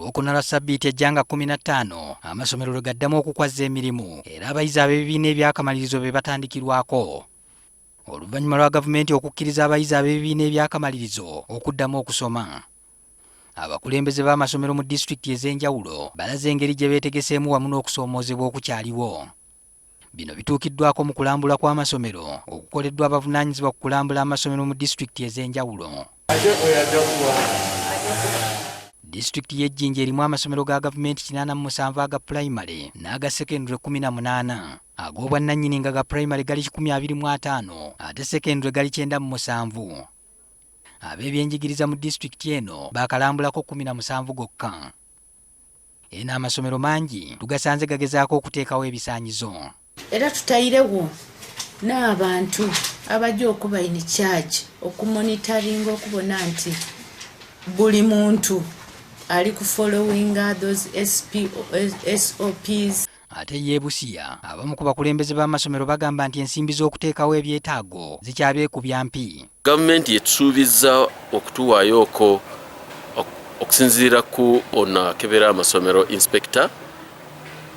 Olwokuna lwa ssabbiiti ejja nga 15 amasomero lwe gaddamu okukwaza emirimu era abayizi ab'ebibiina eby'akamalirizo be batandikirwako. Oluvannyuma lwa gavumenti okukkiriza abayizi ab'ebibiina eby'akamalirizo okuddamu okusoma. Abakulembeze b'amasomero mu disitulikiti ez'enjawulo balaze engeri gye beetegeseemu wamu n'okusoomoozebwa okukyaliwo. Bino bituukiddwako mu kulambula kw'amasomero okukoleddwa abavunaanyizibwa ku kulambula amasomero mu disitulikiti ez'enjawulo. Disitulikiti y'Ejjinja erimu amasomero ga gavumenti 87 aga pulayimale n'aga sekendule 18, ag'obwannannyini nga ga pulayimale gali 125 ate sekendule gali 97. Ab'ebyenjigiriza mu disitulikiti eno baakalambulako 17 gokka. Eno amasomero mangi tugasanze gagezaako okuteekawo ebisaanyizo. Era tutayirewo n'abantu abajja okuba in charge okumonitaringa okubona nti buli muntu ali ku followinga those SOPs. Ate yeebusiya abamu ku bakulembeze b'amasomero bagamba nti ensimbi z'okuteekawo ebyetaago zikyabeekubya mpi. Gavumenti yetusuubizza okutuwaayo okusinziira ku ono akebera amasomero inspector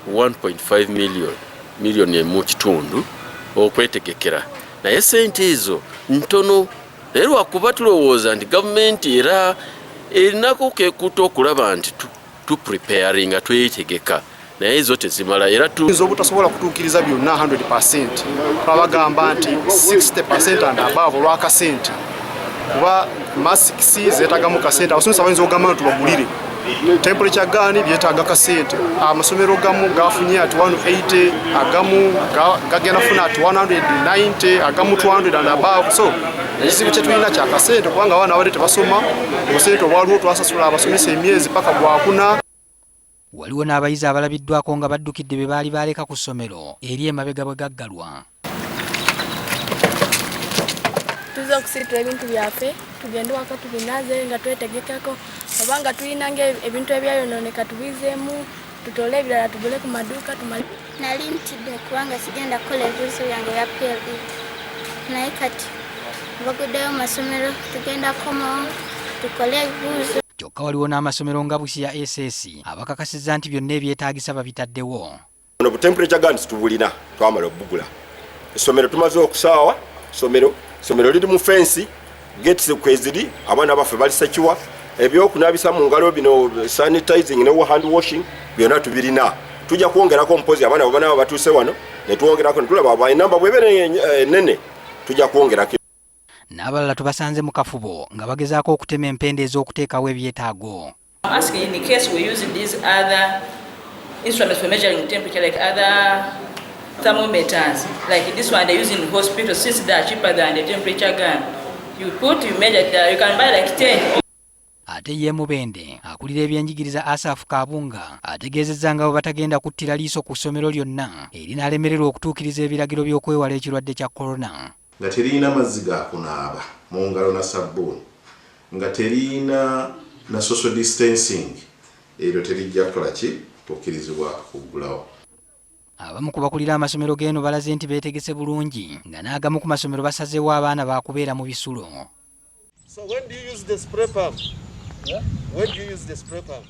1.5 miliyoni mu kitundu okwetegekera. Naye ssente ezo ntono, naye lwakuba tulowooza nti gavumenti era erinako kekuta okulaba nti tupreparinga twetegeka. Naye ezo tezimala era tuyinza obutasobola kutuukiriza byonna 100%. Twabagamba nti 60% and above olw'akasente. Kuba masiki zeetagamu kasente, abasomesa bayinza okugamba nti tubagulire. Temperature gun byetaaga kasente. Amasomero gamu gafunye ati 180, agamu gagenda funa ati 190, agamu 200 and above. So ekizibu kye tulina kya kasente kubanga abaana abadde tebasoma, obusente obwaliwo twasasula abasomesa emyezi paka gwakuna. Waliwo n'abayizi abalabiddwako nga baddukidde be baali baaleka ku ssomero eri emabega bwe gaggalwa. Tuza okusitula ebintu byaffe tugende waka tubinaze nga twetegekako oba nga tulina ebintu ebyayonooneka tubizeemu tutole ebirala tugule ku maduuka tumale. Nali ntidde kubanga sigenda kukola ebibuuzo byange bya PLD naye kati baguddeyo mu masomero tugenda komawo tukole ebibuuzo. Kyokka waliwo n'amasomero nga Busia SS abakakasizza nti byonna ebyetaagisa babitaddewo. Ono temperature gun tubulina twamala obbugula. Essomero tumaze okusaawa, essomero liri mu fensi, gates kweziri, abaana baffe balisakiwa, ebyokunaabisa mu ngalo bino sanitizing ne hand washing byonna tubirina. Tujja kwongerako mpozi abaana baba batuuse wano ne tuwongerako ne tulaba abainamba bw'ebeera ennene tujja kwongerako. N'abalala tubasanze mu kafubo nga bagezaako okutema empende ez'okuteekawo ebyetaago. Asking in the case we're using these other instruments for measuring temperature like other thermometers, like this one they're using in hospitals since they are cheaper than the temperature gun. You measure that, you can buy like 10. Ate ye Mubende akulira ebyenjigiriza Asaf Kabunga ategeezezza nga bwe batagenda kuttira liiso ku ssomero lyonna erinalemererwa okutuukiriza ebiragiro by'okwewala ekirwadde kya corona. Nga terina mazzi ga kunaaba mu ngalo na sabbuuni, nga terina na social distancing, eryo terijja kukola ki tukkirizibwa kuggulawo. Abamu ku bakulira amasomero g'eno balaze nti beetegese bulungi nga n'agamu ku masomero basazeewo abaana baakubeera mu bisulo. So when do you use the spray pump? Yeah? When do you use the spray pump?